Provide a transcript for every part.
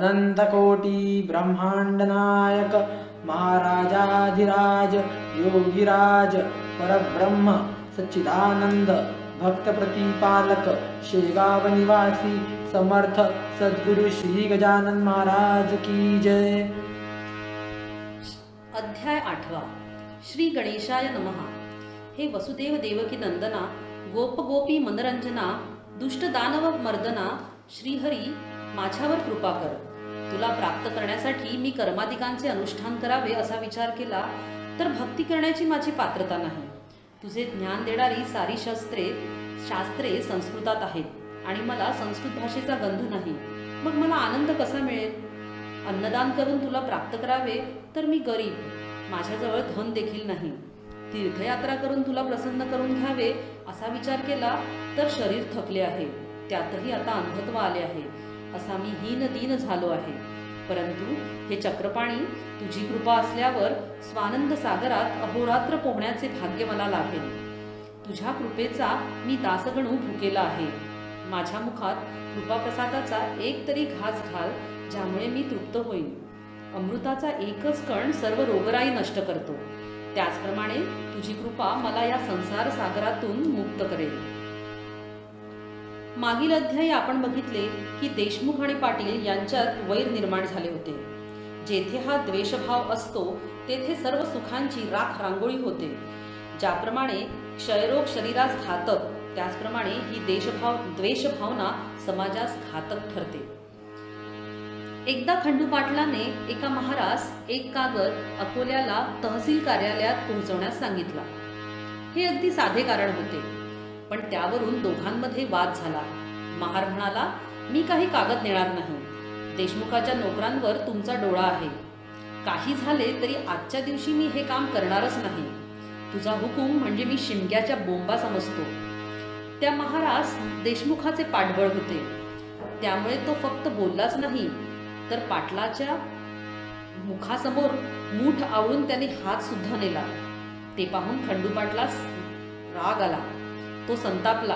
अनंतकोटी ब्रह्मांड नायक महाराजाधिराज योगीराज परब्रह्म सच्चिदानंद भक्त प्रतिपालक शेगाव निवासी समर्थ सद्गुरु श्री गजानन महाराज की जय। अध्याय 8 श्री गणेशाय नमः। हे वसुदेव देवकी नंदना, गोप गोपी मनरंजना, दुष्ट दानव मर्दना, श्रीहरी माझ्यावर कृपा कर। तुला प्राप्त करण्यासाठी मी कर्माधिकांचे अनुष्ठान करावे असा विचार केला तर भक्ती करण्याची माझी पात्रता नाही। तुझे ज्ञान देणारी सारी शास्त्रे संस्कृतात आहेत आणि मला संस्कृत भाषेचा गंध नाही, मग मला आनंद कसा मिळेल? अन्नदान करून तुला प्राप्त करावे तर मी गरीब, माझ्याजवळ धन देखील नाही। तीर्थयात्रा करून तुला प्रसन्न करून घ्यावे असा विचार केला तर शरीर थकले आहे, त्यातही आता अंधत्व आले आहे, असा मी हीन दीन झालो आहे। परंतु हे चक्रपाणी, तुझी कृपा असल्यावर स्वानंद सागरात अहोरात्र पोहण्याचे भाग्य मला लाभेल। तुझ्या कृपेचा मी दासगणू भुकेला आहे। माझ्या मुखात कृपाप्रसादाचा एक तरी घास घाल, ज्यामुळे मी तृप्त होईन। अमृताचा एकच कण सर्व रोगराई नष्ट करतो, त्याचप्रमाणे तुझी कृपा मला या संसार सागरातून मुक्त करेल। मागील अध्यायी आपण बघितले की देशमुख आणि पाटील यांच्यात वैर निर्माण झाले होते। जेथे हा द्वेषभाव असतो तेथे सर्व सुखांची राख रांगोळी होते। ज्याप्रमाणे क्षयरोग शरीरास घातक, त्याचप्रमाणे ही द्वेषभावना समाजास घातक ठरते। एकदा खंडू पाटलाने एका महारास एक कागद अकोल्याला तहसील कार्यालयात पोहोचवण्यास सांगितला। हे अगदी साधे कारण होते, पण त्यावरून दोघांमध्ये वाद झाला। महार म्हणाला, मी काही कागद नेणार नाही, देशमुखाच्या नोकरांवर तुमचा डोळा आहे, काही झाले तरी आजच्या दिवशी मी हे काम करणारच नाही। तुझा हुकूम म्हणजे मी शिमग्याच्या बोंबा समजतो। त्या महारास देशमुखाचे पाठबळ होते, त्यामुळे तो फक्त बोललाच नाही तर पाटलाच्या मुखासमोर मूठ आवळून त्याने हात सुद्धा नेला। ते पाहून खंडू पाटलास राग आला, तो संतापला।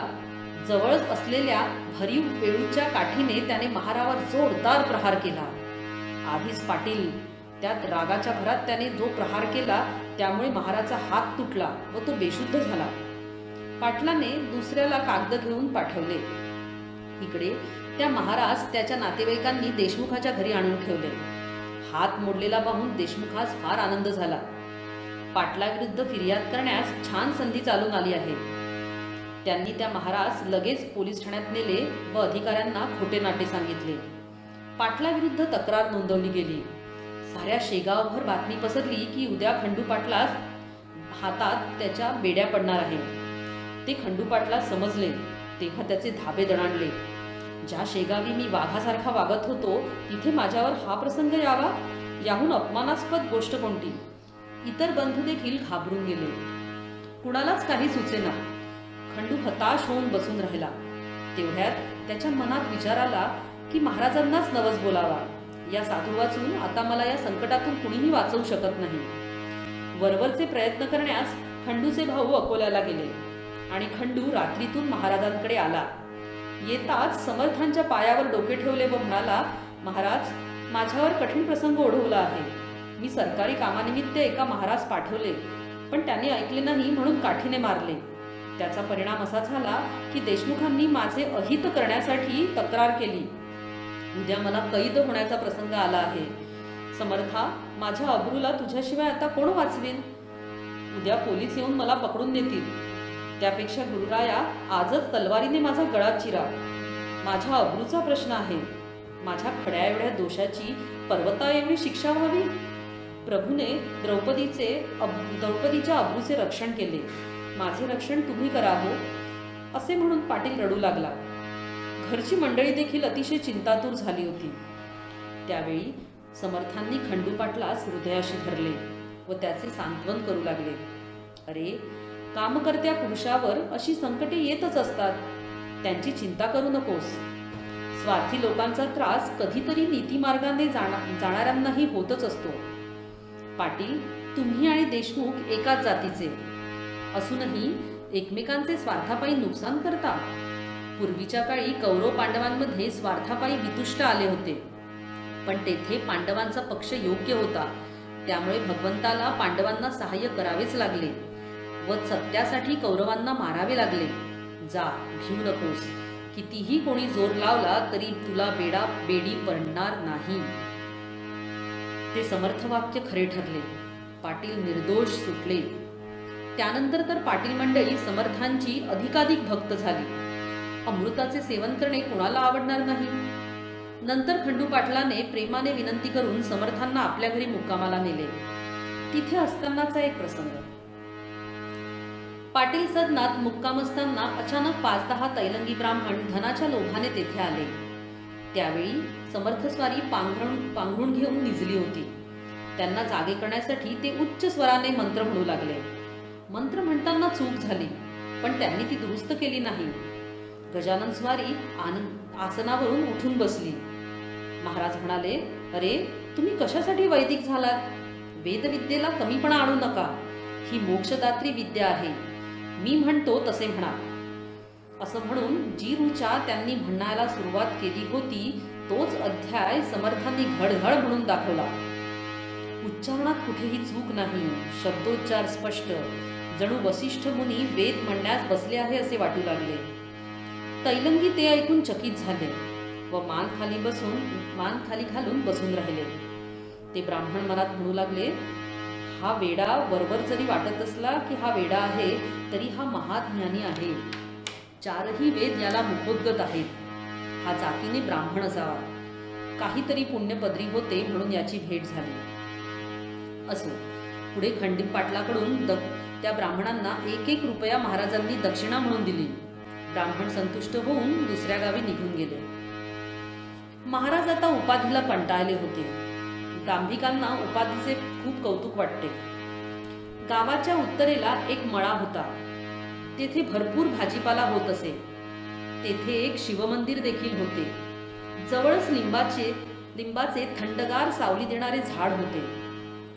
जवळच असलेल्या भरीव वेळूच्या काठीने त्याने महारावर जोरदार प्रहार केला। आधीच पाटील, त्यात रागाच्या भरात त्याने जो प्रहार केला त्यामुळे महाराचा हात तुटला व तो बेशुद्ध झाला। पाटलाने दुसऱ्याला कागद घेऊन पाठवले। इकडे त्या महाराज त्याच्या नातेवाईकांनी देशमुखाच्या घरी आणून ठेवले। हात मोडलेला पाहून देशमुखास फार आनंद झाला। पाटलाविरुद्ध फिर्याद करण्यास छान संधी चालून आली आहे। त्यांनी त्या महाराज लगेच पोलीस ठाण्यात नेले व अधिकाऱ्यांना खोटे नाटे सांगितले। पाटलाविरुद्ध तक्रार नोंदवली गेली। साऱ्या शेगावभर बातमी पसरली की उद्या खंडू पाटलास हातात त्याच्या बेड्या पडणार आहे। ते खंडू पाटला समजले तेव्हा त्याचे धाबे दणाणले। ज्या शेगावी मी वाघासारखा वागत होतो तिथे माझ्यावर हा प्रसंग यावा, याहून अपमानास्पद गोष्ट कोणती? इतर बंधू देखील घाबरून गेले, कुणालाच काही सुचेना। खंडू हताश होऊन बसून राहिला। तेवढ्यात त्याच्या मनात विचार आला की महाराजांनाच नवस बोलावा, या साधू वाचून आता मला या संकटातून कुणीही वाचवू शकत नाही। वरवरचे प्रयत्न करण्यास खंडूचे भाऊ अकोल्याला गेले आणि खंडू रात्रीतून महाराजांकडे आला। येताच समर्थांच्या पायावर डोके ठेवले व म्हणाला, महाराज, माझ्यावर कठीण प्रसंग ओढवला आहे। मी सरकारी कामानिमित्त एका महाराज पाठवले, पण त्याने ऐकले नाही म्हणून काठीने मारले। त्याचा परिणाम असा झाला की देशमुखांनी माझे अहित करण्यासाठी तक्रार केली। उद्या मला कैद होण्याचा प्रसंग आला आहे। समर्था, माझ्या अब्रूला तुझ्याशिवाय आता कोण वाचवेन? उद्या पोलीस येऊन मला पकडून नेतील, त्यापेक्षा गुरुराया आजच तलवारीने माझा गळा चिरा। माझ्या अब्रूचा प्रश्न आहे, माझ्या खड्या एवढ्या दोषाची पर्वता एवढी शिक्षा व्हावी? प्रभूने द्रौपदीच्या अब्रूचे रक्षण केले, माझे रक्षण तुम्ही करावो, असे म्हणून पाटील रडू लागला। घरची मंडळी देखील अतिशय चिंतातूर झाली होती। त्यावेळी समर्थांनी खंडू पाटलास हृदयाशी धरले व त्याचे सांत्वन करू लागले। अरे, कामकर्त्या पुरुषावर अशी संकटे येतच असतात, त्यांची चिंता करू नकोस। स्वार्थी लोकांचा त्रास कधीतरी नीतिमार्गाने जाणाऱ्यांनाही होतच असतो। पाटील, तुम्ही आणि देशमुख एकाच जातीचे असूनही एकमेकांचे स्वार्थापायी नुकसान करता। पूर्वीच्या काळी कौरव पांडवांमध्ये स्वार्थापायी वितुष्ट आले होते। पण तेथे पांडवांचा पक्ष योग्य होता, त्यामुळे भगवंताला पांडवांना सहाय्य करावेच लागले व सत्यासाठी कौरवांना मारावे लागले. जा, भिवू नकोस. कितीही कोणी जोर लावला तरी तुला बेडी पडणार नाही. ते समर्थ वाक्य खरे ठरले. पाटील निर्दोष सुटले. त्यानंतर तर पाटील मंडळी समर्थांची अधिकाधिक भक्त झाली. अमृताचे सेवन करणे कोणाला आवडणार नाही. नंतर खंडू पाटलाने प्रेमाने विनंती करून समर्थांना आपल्या घरी मुक्कामाला नेले. तिथे असतानाचा एक प्रसंग. पाटील सदनात मुक्काम असताना अचानक 5-10 तैलंगी ब्राह्मण धनाच्या लोभाने तेथे आले. त्यावेळी समर्थस्वारी पांघरून घेऊन निजली होती. त्यांना जागे करण्यासाठी ते उच्च स्वराने मंत्र म्हणू लागले. मंत्र म्हणताना चूक झाली, पण त्यांनी ती दुरुस्त केली नाही. गजानन स्वारी आसनावरून उठून बसली. महाराज म्हणाले, अरे, तुम्ही कशासाठी वैदिक झालात? वेदविद्येला कमीपणा आणू नका. ही मोक्षदात्री विद्या आहे. मी म्हणतो तसे म्हणा. असं म्हणून जी ऋचा त्यांनी म्हणायला सुरुवात केली होती तोच अध्याय समर्थांनी घडघड म्हणून दाखवला. उच्चारणात कुठेही चूक नाही. शब्दोच्चार स्पष्ट. जणू वसिष्ठ मुनी वेद म्हणण्यास बसले आहे असे वाटू लागले. तैलंगी ते ऐकून चकित झाले व मान खाली घालून बसून राहिले. ते ब्राह्मण मनात म्हणू लागले, हा वेडा वरवर जरी वाटत असला की हा वेडा आहे, तरी हा महाज्ञानी आहे. 4ही वेद याला मुखोद्गत आहेत. हा जातीने ब्राह्मण असावा. काहीतरी पुण्यपदरी होते म्हणून याची भेट झाली. असो, पुढे खंडित पाटलाकडून त्या ब्राह्मणांना 1-1 रुपया महाराजांनी दक्षिणा म्हणून दिली. ब्राह्मण संतुष्ट होऊन दुसऱ्या गावी निघून गेले. महाराज आता उपाधीला कंटाळले होते. ब्राह्मिकांना उपाधीचे खूप कौतुक वाटते. गावाच्या उत्तरेला एक मळा होता. तेथे भरपूर भाजीपाला होत असे. तेथे एक शिवमंदिर देखील होते. जवळच लिंबाचे थंडगार सावली देणारे झाड होते.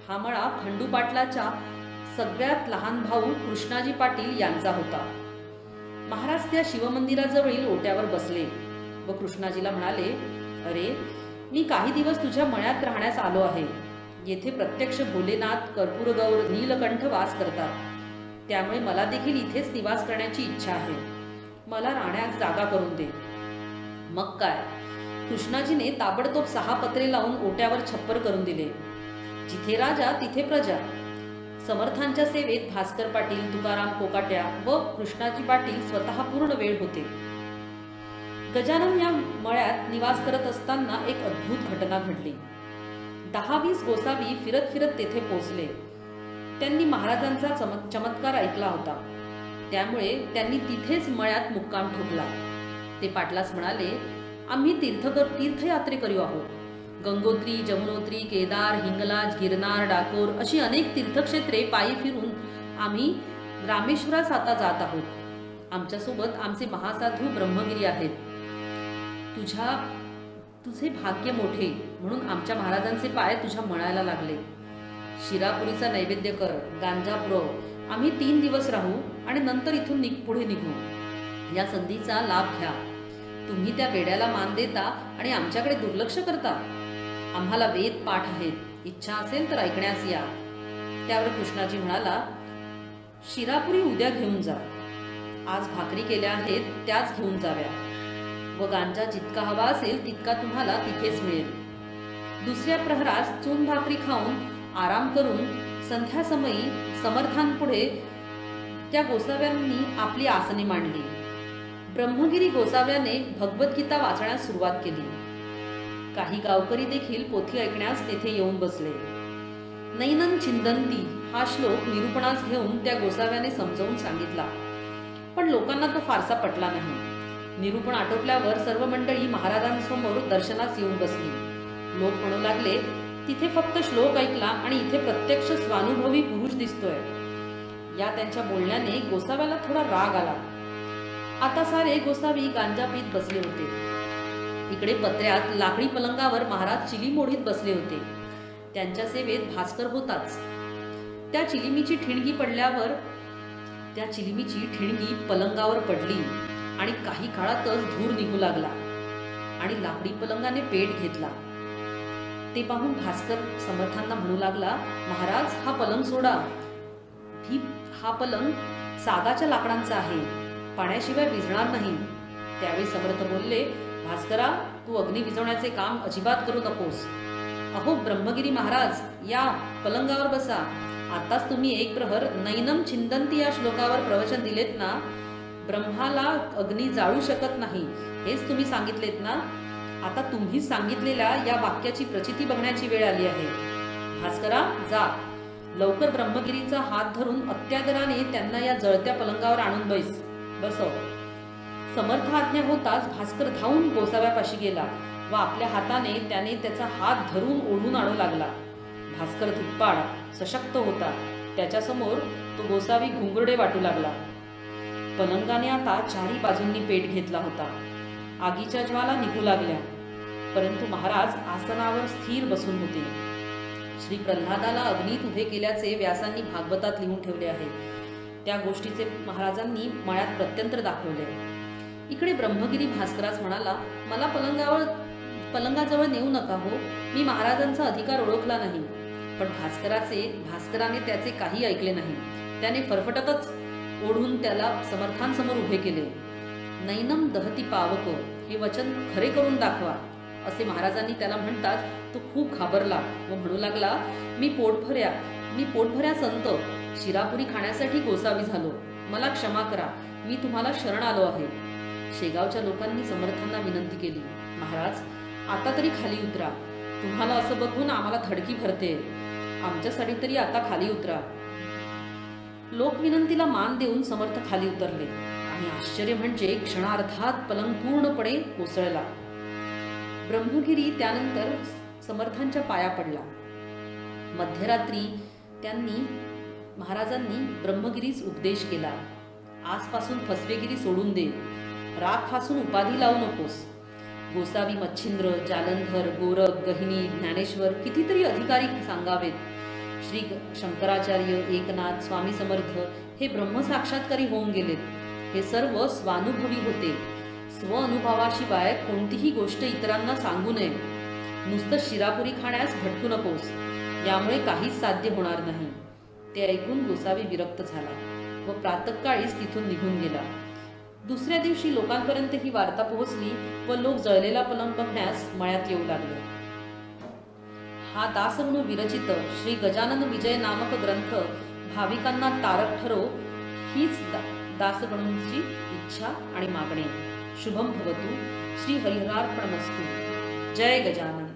हा मळा खंडू पाटलाच्या सगळ्यात लहान भाऊ कृष्णाजी पाटील यांचा होता. महाराज त्या शिवमंदिराजवळील ओट्यावर बसले व कृष्णाजीला म्हणाले, अरे, मी काही दिवस तुझ्या मळ्यात राहण्यास आलो आहे. येथे प्रत्यक्ष भोलेनाथ, कर्पूरगौर, नीलकंठ वास करतात. त्यामुळे मला देखील इथेच निवास करण्याची इच्छा आहे. मला राहण्यास जागा करून दे. मग काय, कृष्णाजीने ताबडतोब 6 पत्रे लावून ओट्यावर छप्पर करून दिले. जिथे राजा तिथे प्रजा. समर्थांच्या सेवेत भास्कर पाटील, तुकाराम कोकाट्या व कृष्णाजी पाटील स्वतः पूर्ण वेळ होते. गजानन या मळ्यात निवास करत असताना एक अद्भुत घटना घडली. 10-20 गोसावी फिरत फिरत तेथे पोहोचले. त्यांनी महाराजांचा चमत्कार ऐकला होता. त्यामुळे त्यांनी तिथेच मळ्यात मुक्काम ठोकला. ते पाटलास म्हणाले, आम्ही तीर्थयात्रेकरू आहोत. गंगोत्री, जमुनोत्री, केदार, हिंगलाज, गिरनार, डाकोर अशी अनेक तीर्थक्षेत्रे पायी फिरून आम्ही रामेश्वरास आता जात आहोत. आमच्यासोबत आमचे महासाधू ब्रह्मगिरी आहेत. तुझे भाग्य मोठे म्हणून आमच्या महाराजांचे पाय तुझ्या मळायला लागले. शिरापुरीचा नैवेद्य कर, गांजा पुरव. आम्ही 3 दिवस राहू आणि नंतर इथून पुढे निघू. या संधीचा लाभ घ्या. तुम्ही त्या वेड्याला मान देता आणि आमच्याकडे दुर्लक्ष करता. आम्हाला वेद पाठ आहेत. इच्छा असेल तर ऐकण्यास या. त्यावर कृष्णाजी म्हणाला, शिरापुरी उद्या घेऊन जा. आज भाकरी केल्या आहेत त्याच घेऊन जाव्या व गांजा जितका हवा असेल तितका तुम्हाला तिथेच मिळेल. दुसऱ्या प्रहरास चून भाकरी खाऊन आराम करून संध्यासमयी समर्थांपुढे त्या गोसाव्यांनी आपली आसने मांडली. ब्रह्मगिरी गोसाव्याने भगवद्गीता वाचण्यास सुरुवात केली. काही गावकरी देखील पोथी ऐकण्यास तेथे येऊन बसले. नैनन चिंदंती हा श्लोक निरूपणास घेऊन त्या गोसाव्याने समजावून सांगितला, पण लोकांना तो फारसा पटला नाही. निरूपण आटोपल्यावर सर्व मंडळी महाराजांसमोर दर्शनास येऊन बसली. लोक म्हणू लागले, तिथे फक्त श्लोक ऐकला आणि इथे प्रत्यक्ष स्वानुभवी पुरुष दिसतोय. या त्यांच्या बोलण्याने गोसाव्याला थोडा राग आला. आता सारे गोसावी गांजा पीत बसले होते. इकडे पत्र्यात लाकडी पलंगावर महाराज चिली मोडीत बसले होते. त्यांच्या सेवेत भास्कर होताच. त्या चिलिमीची ठिणगी पलंगावर पडली आणि काही काळातच धूर निघू लागला आणि लाकडी पलंगाने पेट घेतला. ते पाहून भास्कर समर्थांना म्हणू लागला, महाराज हा पलंग सोडा. हा पलंग सागाच्या लाकडांचा आहे, पाण्याशिवाय विझणार नाही. त्यावेळी समर्थ बोलले, भास्करा तू अग्नी विझवण्याचे काम अजिबात करू नकोस. अहो ब्रह्मगिरी महाराज, या पलंगावर बसा. आताच तुम्ही एक प्रहर नैनम छिंदंती या श्लोकावर प्रवचन दिलेत ना. ब्रह्माला अग्नी जाळू शकत नाही हेच तुम्ही सांगितलेत ना. आता तुम्ही सांगितलेल्या या वाक्याची प्रचिती बघण्याची वेळ आली आहे. भास्करा जा, लवकर ब्रह्मगिरीचा हात धरून अत्यादराने त्यांना या जळत्या पलंगावर आणून बसव. समर्थ आज्ञा होताच भास्कर धावून गोसाव्यापाशी गेला व आपल्या हाताने त्याने त्याचा हात धरून ओढून आणू लागला. भास्कर धिप्पाड सशक्त होता. त्याच्यासमोर तो गोसावी घुंगुरडे वाटू लागला. पलंगाने आता चारी बाजूंनी पेट घेतला होता. आगीच्या ज्वाला निघू लागल्या, परंतु महाराज आसनावर स्थिर बसून होते. श्री प्रल्हादाला अग्नीत उभे केल्याचे व्यासांनी भागवतात लिहून ठेवले आहे. त्या गोष्टीचे महाराजांनी मळ्यात प्रत्यंतर दाखवले. इकडे ब्रह्मगिरी भास्करास म्हणाला, मला पलंगाजवळ नेऊ नका हो, मी महाराजांचा अधिकार ओळखला नाही. पण भास्कराने त्याचे काही ऐकले नाही. त्याने फरफटतच ओढून त्याला समर्थांसमोर उभे केले. नैनम दहती पावक हे वचन खरे करून दाखवा असे महाराजांनी त्याला म्हणतात तो खूप घाबरला व म्हणू लागला, मी पोटभऱ्या संत शिरापुरी खाण्यासाठी गोसावी झालो, मला क्षमा करा, मी तुम्हाला शरण आलो आहे. शेगावच्या लोकांनी समर्थांना विनंती केली, महाराज आता तरी खाली उतरा, तुम्हाला असं बघून आम्हाला धडकी भरते, आमच्यासाठी तरी आता खाली उतरा. लोकविनंतीला मान देऊन समर्थ खाली उतरले आणि आश्चर्य म्हणजे क्षणार्धात पलंग पूर्णपणे कोसळला. ब्रह्मगिरी त्यानंतर समर्थांच्या पाया पडला. मध्यरात्री महाराजांनी ब्रह्मगिरीस उपदेश केला, आजपासून फसवेगिरी सोडून दे, राग फासून उपाधी लावू नकोस. गोसावी मच्छिंद्र, जालंधर, गोरख, गहिनी, ज्ञानेश्वर कितीतरी अधिकारी सांगावेत. श्री शंकराचार्य, एकनाथ, स्वामी समर्थ हे ब्रह्मसाक्षात्कारी होऊन गेलेत. हे सर्व स्वानुभवी होते. स्वअनुभवाशिवाय कोणतीही गोष्ट इतरांना सांगू नये. नुसतं शिरापुरी खाण्यास भटकू नकोस, यामुळे काहीच साध्य होणार नाही. ते ऐकून गोसावी विरक्त झाला व प्रातःकाळीच तिथून निघून गेला. दुसऱ्या दिवशी लोकांपर्यंत ही वार्ता पोहोचली व लोक जळलेला पलंग बघण्यास मळ्यात येऊ लागले. हा दासगणू विरचित श्री गजानन विजय नामक ग्रंथ भाविकांना तारक ठरो हीच दासगणूंची इच्छा आणि मागणी. शुभम भवतु. श्री हरिहरार्पणमस्तु. जय गजानन.